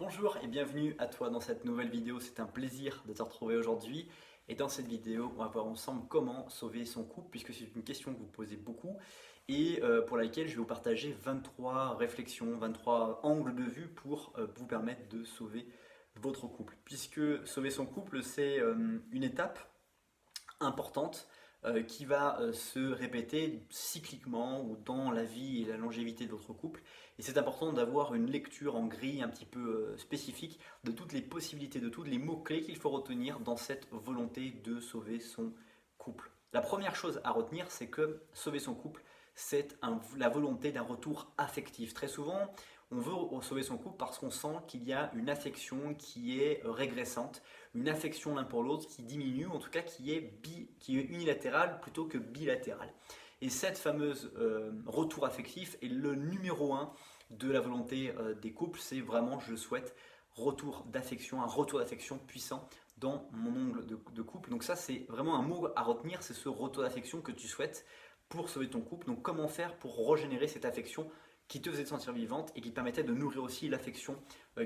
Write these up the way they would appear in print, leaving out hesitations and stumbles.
Bonjour et bienvenue à toi dans cette nouvelle vidéo, c'est un plaisir de te retrouver aujourd'hui. Et dans cette vidéo, on va voir ensemble comment sauver son couple, puisque c'est une question que vous posez beaucoup et pour laquelle je vais vous partager 23 réflexions, 23 angles de vue pour vous permettre de sauver votre couple. Puisque sauver son couple, c'est une étape importante qui va se répéter cycliquement ou dans la vie et la longévité de votre couple. Et c'est important d'avoir une lecture en grille un petit peu spécifique de toutes les possibilités, de tous les mots-clés qu'il faut retenir dans cette volonté de sauver son couple. La première chose à retenir, c'est que sauver son couple, c'est la volonté d'un retour affectif. Très souvent, on veut sauver son couple parce qu'on sent qu'il y a une affection qui est régressante, une affection l'un pour l'autre qui diminue, en tout cas qui est unilatérale plutôt que bilatérale. Et cette fameuse retour affectif est le numéro un de la volonté des couples, c'est vraiment je souhaite retour d'affection, un retour d'affection puissant dans mon ongle de couple. Donc ça c'est vraiment un mot à retenir, c'est ce retour d'affection que tu souhaites pour sauver ton couple. Donc comment faire pour régénérer cette affection qui te faisait te sentir vivante et qui te permettait de nourrir aussi l'affection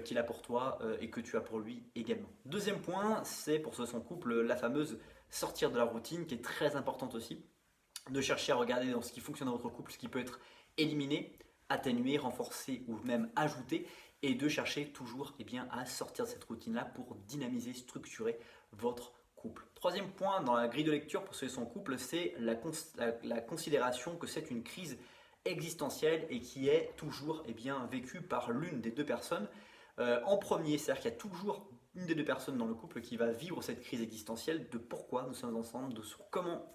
qu'il a pour toi et que tu as pour lui également. Deuxième point, c'est pour sauver son couple la fameuse sortir de la routine qui est très importante aussi, de chercher à regarder dans ce qui fonctionne dans votre couple, ce qui peut être éliminé, atténué, renforcé ou même ajouté, et de chercher toujours à sortir de cette routine-là pour dynamiser, structurer votre couple. Troisième point dans la grille de lecture pour sauver son couple, c'est la considération que c'est une crise existentielle et qui est toujours vécue par l'une des deux personnes en premier. C'est-à-dire qu'il y a toujours une des deux personnes dans le couple qui va vivre cette crise existentielle de pourquoi nous sommes ensemble, de comment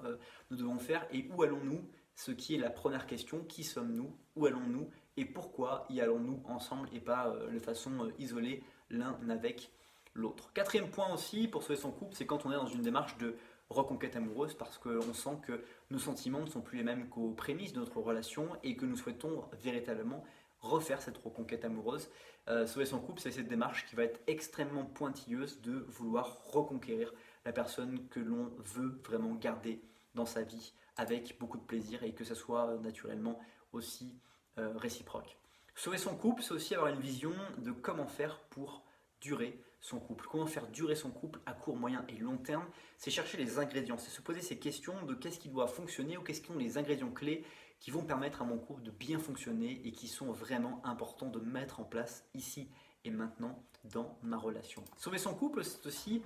nous devons faire et où allons-nous, ce qui est la première question, qui sommes-nous, où allons-nous et pourquoi y allons-nous ensemble et pas de façon isolée l'un avec l'autre. Quatrième point aussi pour sauver son couple, c'est quand on est dans une démarche de reconquête amoureuse parce qu'on sent que nos sentiments ne sont plus les mêmes qu'aux prémices de notre relation et que nous souhaitons véritablement refaire cette reconquête amoureuse. Sauver son couple, c'est cette démarche qui va être extrêmement pointilleuse de vouloir reconquérir la personne que l'on veut vraiment garder dans sa vie avec beaucoup de plaisir et que ça soit naturellement aussi réciproque. Sauver son couple, c'est aussi avoir une vision de comment faire pour durer son couple. Comment faire durer son couple à court, moyen et long terme, c'est chercher les ingrédients, c'est se poser ces questions de qu'est-ce qui doit fonctionner ou qu'est-ce qui sont les ingrédients clés qui vont permettre à mon couple de bien fonctionner et qui sont vraiment importants de mettre en place ici et maintenant dans ma relation. Sauver son couple, c'est aussi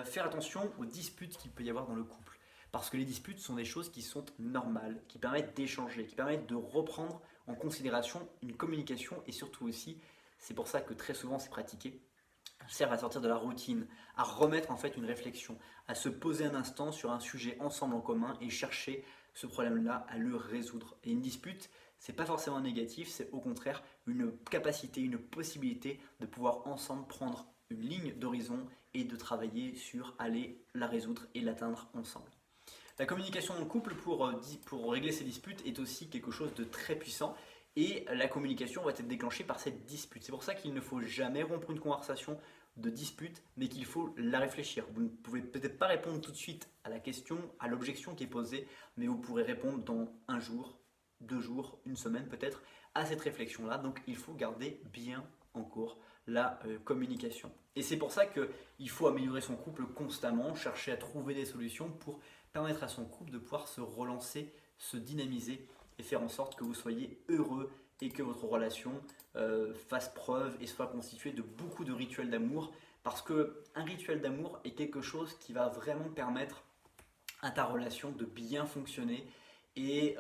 faire attention aux disputes qu'il peut y avoir dans le couple. Parce que les disputes sont des choses qui sont normales, qui permettent d'échanger, qui permettent de reprendre en considération une communication et surtout aussi, c'est pour ça que très souvent c'est pratiqué, servent à sortir de la routine, à remettre en fait une réflexion, à se poser un instant sur un sujet ensemble en commun et chercher ce problème-là à le résoudre. Et une dispute, c'est pas forcément négatif, c'est au contraire une capacité, une possibilité de pouvoir ensemble prendre une ligne d'horizon et de travailler sur aller la résoudre et l'atteindre ensemble. La communication dans le couple pour régler ces disputes est aussi quelque chose de très puissant et la communication va être déclenchée par cette dispute. C'est pour ça qu'il ne faut jamais rompre une conversation de dispute, mais qu'il faut la réfléchir. Vous ne pouvez peut-être pas répondre tout de suite à la question, à l'objection qui est posée, mais vous pourrez répondre dans un jour, 2 jours, une semaine peut-être, à cette réflexion-là. Donc il faut garder bien en cours la communication. Et c'est pour ça qu'il faut améliorer son couple constamment, chercher à trouver des solutions pour permettre à son couple de pouvoir se relancer, se dynamiser et faire en sorte que vous soyez heureux et que votre relation fasse preuve et soit constituée de beaucoup de rituels d'amour. Parce qu'un rituel d'amour est quelque chose qui va vraiment permettre à ta relation de bien fonctionner et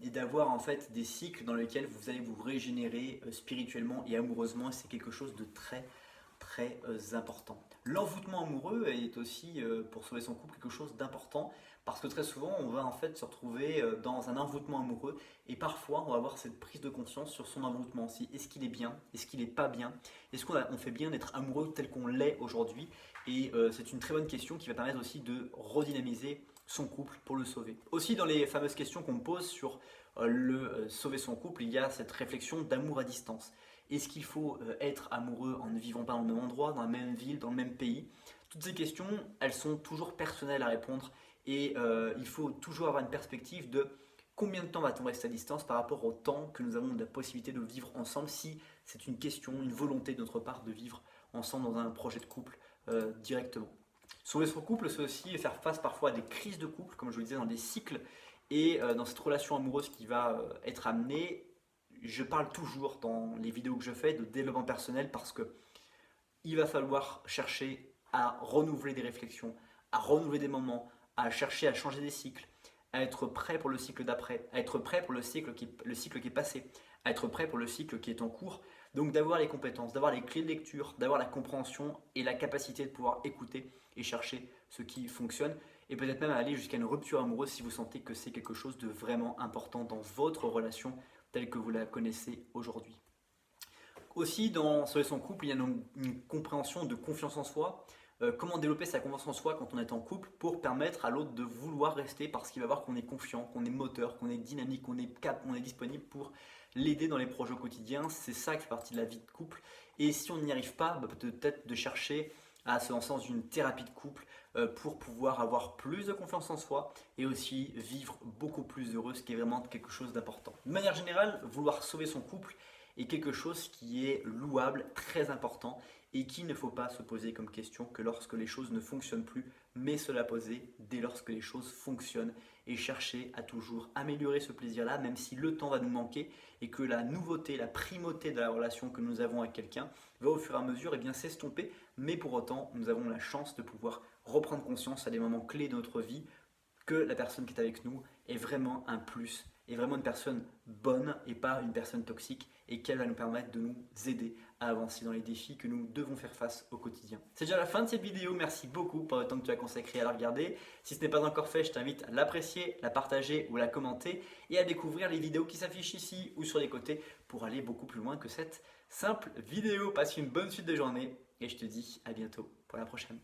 d'avoir en fait des cycles dans lesquels vous allez vous régénérer spirituellement et amoureusement. Et c'est quelque chose de très très important. L'envoûtement amoureux est aussi, pour sauver son couple, quelque chose d'important parce que très souvent, on va en fait se retrouver dans un envoûtement amoureux et parfois, on va avoir cette prise de conscience sur son envoûtement aussi. Est-ce qu'il est bien? Est-ce qu'il n'est pas bien? Est-ce qu'on fait bien d'être amoureux tel qu'on l'est aujourd'hui? Et c'est une très bonne question qui va permettre aussi de redynamiser son couple pour le sauver. Aussi, dans les fameuses questions qu'on me pose sur sauver son couple, il y a cette réflexion d'amour à distance. Est-ce qu'il faut être amoureux en ne vivant pas dans le même endroit, dans la même ville, dans le même pays? Toutes ces questions, elles sont toujours personnelles à répondre et il faut toujours avoir une perspective de combien de temps va-t-on rester à distance par rapport au temps que nous avons la possibilité de vivre ensemble si c'est une question, une volonté de notre part de vivre ensemble dans un projet de couple directement. Sauver son couple, c'est aussi faire face parfois à des crises de couple, comme je vous le disais, dans des cycles. Et dans cette relation amoureuse qui va être amenée, je parle toujours dans les vidéos que je fais de développement personnel parce que il va falloir chercher à renouveler des réflexions, à renouveler des moments, à chercher à changer des cycles, à être prêt pour le cycle d'après, à être prêt pour le cycle qui est passé, à être prêt pour le cycle qui est en cours. Donc d'avoir les compétences, d'avoir les clés de lecture, d'avoir la compréhension et la capacité de pouvoir écouter et chercher ce qui fonctionne. Et peut-être même aller jusqu'à une rupture amoureuse si vous sentez que c'est quelque chose de vraiment important dans votre relation telle que vous la connaissez aujourd'hui. Aussi, dans Sauver son couple, il y a une compréhension de confiance en soi. Comment développer sa confiance en soi quand on est en couple pour permettre à l'autre de vouloir rester parce qu'il va voir qu'on est confiant, qu'on est moteur, qu'on est dynamique, qu'on est cap, qu'on est disponible pour l'aider dans les projets quotidiens. C'est ça qui fait partie de la vie de couple. Et si on n'y arrive pas, peut-être de chercher à se lancer dans une thérapie de couple pour pouvoir avoir plus de confiance en soi et aussi vivre beaucoup plus heureux, ce qui est vraiment quelque chose d'important. De manière générale, vouloir sauver son couple est quelque chose qui est louable, très important et qu'il ne faut pas se poser comme question que lorsque les choses ne fonctionnent plus, mais se la poser dès lorsque les choses fonctionnent et chercher à toujours améliorer ce plaisir-là, même si le temps va nous manquer et que la nouveauté, la primauté de la relation que nous avons avec quelqu'un va au fur et à mesure s'estomper, mais pour autant, nous avons la chance de pouvoir reprendre conscience à des moments clés de notre vie que la personne qui est avec nous est vraiment un plus, est vraiment une personne bonne et pas une personne toxique et qu'elle va nous permettre de nous aider à avancer dans les défis que nous devons faire face au quotidien. C'est déjà la fin de cette vidéo, merci beaucoup pour le temps que tu as consacré à la regarder. Si ce n'est pas encore fait, je t'invite à l'apprécier, la partager ou la commenter et à découvrir les vidéos qui s'affichent ici ou sur les côtés pour aller beaucoup plus loin que cette simple vidéo. Passe une bonne suite de journée et je te dis à bientôt pour la prochaine.